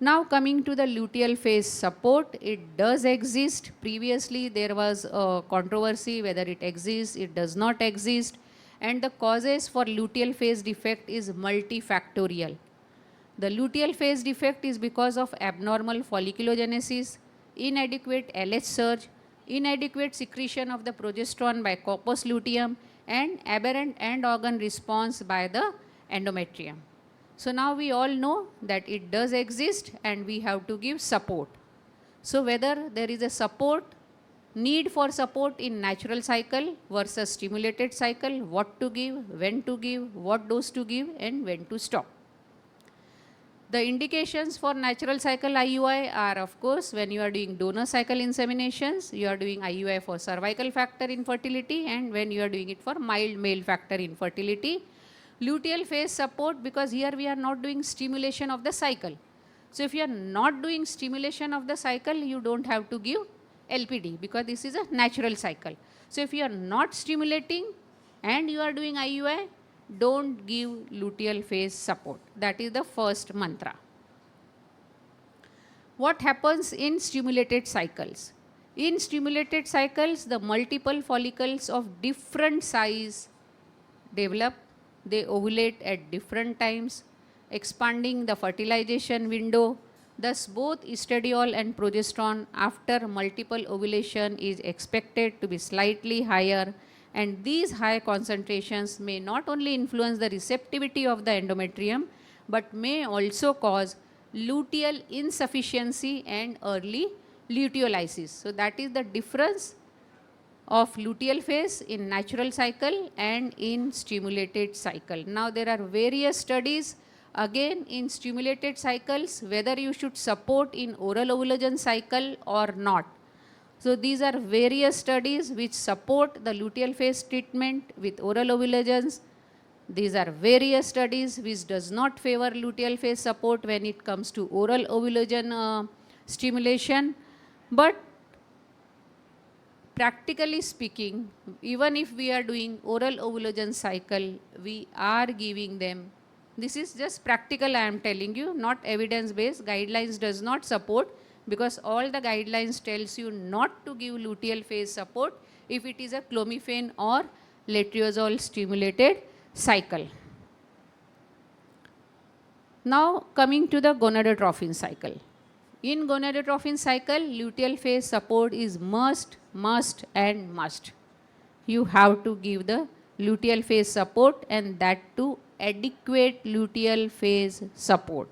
Now coming to the luteal phase support, it does exist. Previously there was a controversy whether it exists, it does not exist, and the causes for luteal phase defect is multifactorial. The luteal phase defect is because of abnormal folliculogenesis, inadequate LH surge, inadequate secretion of the progesterone by corpus luteum, and aberrant end organ response by the endometrium. So now we all know that it does exist and we have to give support. So whether there is a support, need for support in natural cycle versus stimulated cycle, what to give, when to give, what dose to give, and when to stop. The indications for natural cycle IUI are, of course, when you are doing donor cycle inseminations, you are doing IUI for cervical factor infertility, and when you are doing it for mild male factor infertility. Luteal phase support, because here we are not doing stimulation of the cycle. So if you are not doing stimulation of the cycle, you don't have to give LPD because this is a natural cycle. So if you are not stimulating and you are doing IUI, don't give luteal phase support. That is the first mantra. What happens in stimulated cycles? In stimulated cycles, the multiple follicles of different size develop. They ovulate at different times, expanding the fertilization window. Thus, both estradiol and progesterone after multiple ovulation is expected to be slightly higher, and these high concentrations may not only influence the receptivity of the endometrium, but may also cause luteal insufficiency and early luteolysis. So that is the difference of luteal phase in natural cycle and in stimulated cycle. Now there are various studies again in stimulated cycles whether you should support in oral ovulation cycle or not. So these are various studies which support the luteal phase treatment with oral ovulations. These are various studies which does not favor luteal phase support when it comes to oral ovulation stimulation. But practically speaking, even if we are doing oral ovulation cycle, we are giving them. This is just practical, I am telling you, not evidence-based. Guidelines does not support, because all the guidelines tells you not to give luteal phase support if it is a clomiphene or letrozole stimulated cycle. Now coming to the gonadotrophin cycle. In gonadotrophin cycle, luteal phase support is must. You have to give the luteal phase support, and that too adequate luteal phase support.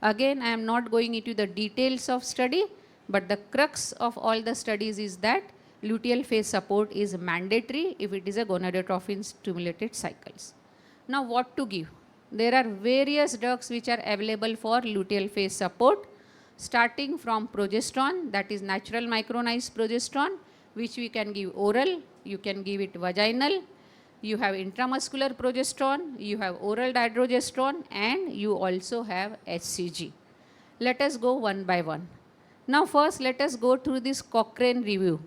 Again, I am not going into the details of study, but the crux of all the studies is that luteal phase support is mandatory if it is a gonadotrophin stimulated cycles. Now what to give? There are various drugs which are available for luteal phase support, starting from progesterone, that is natural micronized progesterone, which we can give oral, you can give it vaginal, you have intramuscular progesterone, you have oral dydrogesterone, and you also have HCG. Let us go one by one. Now first let us go through this Cochrane review.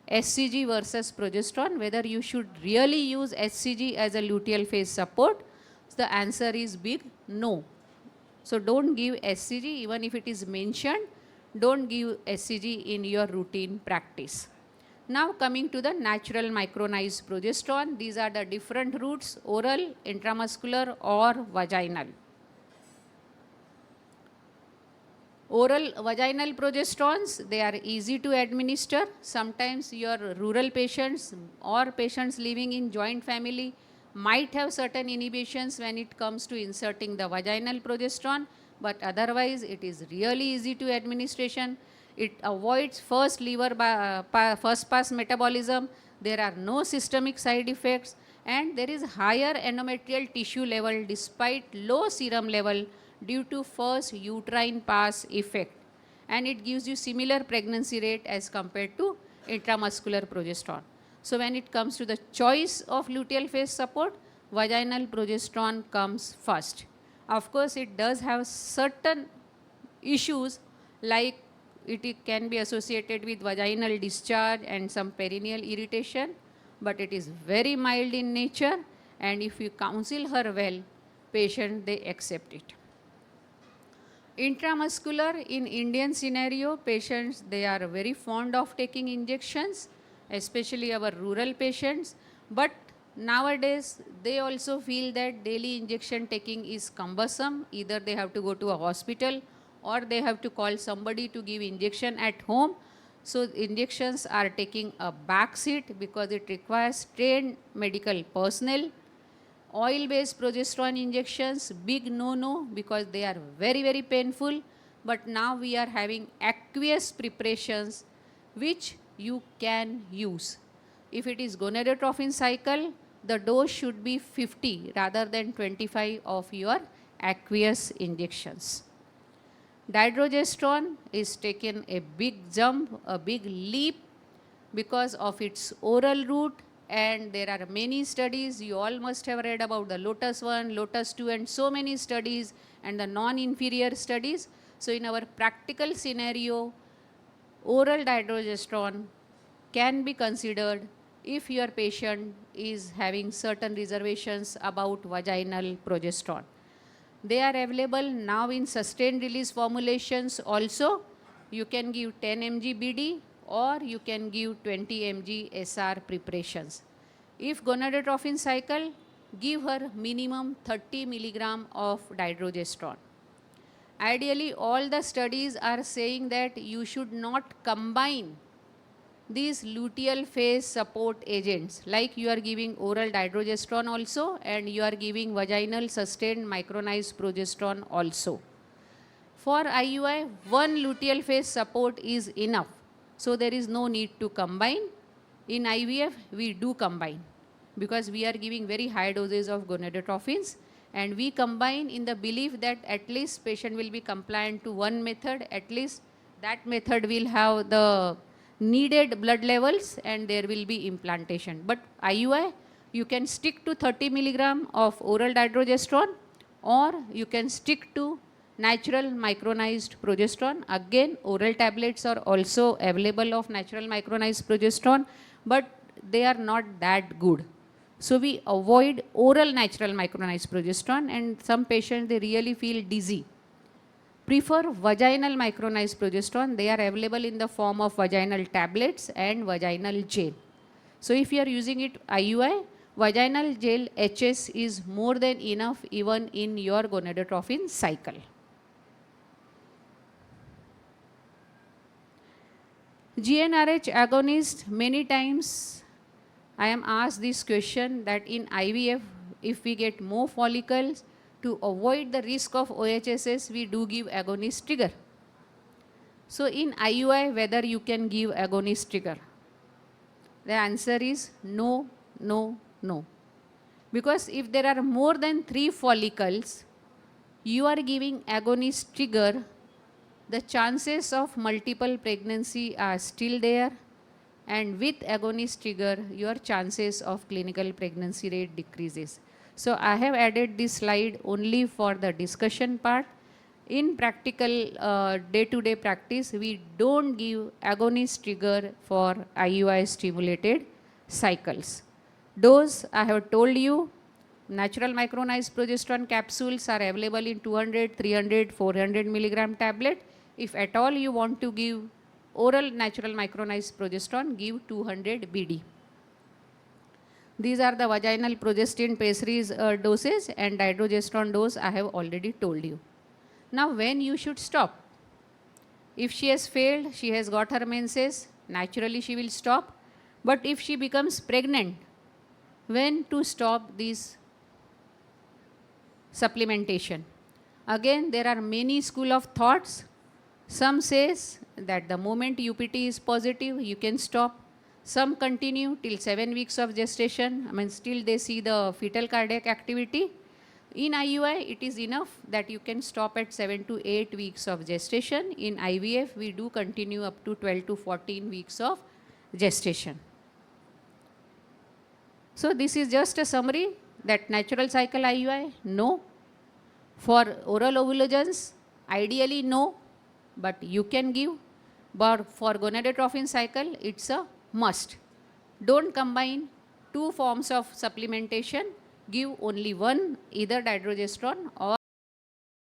HCG versus progesterone, whether you should really use HCG as a luteal phase support. The answer is big no. So don't give HCG even if it is mentioned. Don't give HCG in your routine practice. Now coming to the natural micronized progesterone, these are the different routes: oral, intramuscular, or vaginal. Oral vaginal progesterones, they are easy to administer. Sometimes your rural patients or patients living in joint family might have certain inhibitions when it comes to inserting the vaginal progesterone, but otherwise it is really easy to administration. It avoids first first pass metabolism. There are no systemic side effects, and there is higher endometrial tissue level despite low serum level due to first uterine pass effect, and it gives you similar pregnancy rate as compared to intramuscular progesterone. So when it comes to the choice of luteal phase support, vaginal progesterone comes first. Of course, it does have certain issues, like it can be associated with vaginal discharge and some perineal irritation, but it is very mild in nature, and if you counsel her well, patient, they accept it. Intramuscular, in Indian scenario, patients, they are very fond of taking injections, especially our rural patients. But nowadays, they also feel that daily injection taking is cumbersome. Either they have to go to a hospital or they have to call somebody to give injection at home. So injections are taking a back seat because it requires trained medical personnel. Oil-based progesterone injections, big no-no because they are very, very painful. But now we are having aqueous preparations which you can use. If it is gonadotrophin cycle, the dose should be 50 rather than 25 of your aqueous injections. Dydrogesterone is taken a big jump, a big leap because of its oral route, and there are many studies. You all must have read about the Lotus 1, Lotus 2 and so many studies and the non-inferior studies. So in our practical scenario, oral dydrogesterone can be considered if your patient is having certain reservations about vaginal progesterone. They are available now in sustained release formulations also. You can give 10 mg BD or you can give 20 mg SR preparations. If gonadotrophin cycle, give her minimum 30 milligram of dydrogesterone. Ideally, all the studies are saying that you should not combine these luteal phase support agents, like you are giving oral dydrogesterone also and you are giving vaginal sustained micronized progesterone also. For IUI, one luteal phase support is enough. So there is no need to combine. In IVF, we do combine because we are giving very high doses of gonadotrophins, and we combine in the belief that at least patient will be compliant to one method, at least that method will have the needed blood levels and there will be implantation. But IUI, you can stick to 30 milligram of oral dydrogesterone or you can stick to natural micronized progesterone. Again, oral tablets are also available of natural micronized progesterone, but they are not that good. So we avoid oral natural micronized progesterone, and some patients, they really feel dizzy. Prefer vaginal micronized progesterone. They are available in the form of vaginal tablets and vaginal gel. So if you are using it IUI, vaginal gel HS is more than enough even in your gonadotrophin cycle. GnRH agonist, many times I am asked this question that in IVF, if we get more follicles, to avoid the risk of OHSS, we do give agonist trigger. So in IUI, whether you can give agonist trigger? The answer is no, no, no. Because if there are more than 3 follicles, you are giving agonist trigger, the chances of multiple pregnancy are still there, and with agonist trigger, your chances of clinical pregnancy rate decreases. So I have added this slide only for the discussion part. In practical day-to-day practice, we don't give agonist trigger for IUI stimulated cycles. Dose, I have told you, natural micronized progesterone capsules are available in 200, 300, 400 milligram tablet. If at all you want to give oral natural micronized progesterone, give 200 BD. These are the vaginal progestin pessaries doses, and dydrogesterone dose I have already told you. Now when you should stop? If she has failed, she has got her menses, naturally she will stop. But if she becomes pregnant, when to stop this supplementation? Again, there are many school of thoughts. Some says that the moment UPT is positive, you can stop. Some continue till 7 weeks of gestation. I mean, still they see the fetal cardiac activity. In IUI, it is enough that you can stop at 7 to 8 weeks of gestation. In IVF, we do continue up to 12 to 14 weeks of gestation. So this is just a summary that natural cycle IUI, no. For oral ovulagens, ideally no, but you can give. But for gonadotrophin cycle, it's a must. Don't combine 2 forms of supplementation. Give only one, either dydrogesterone or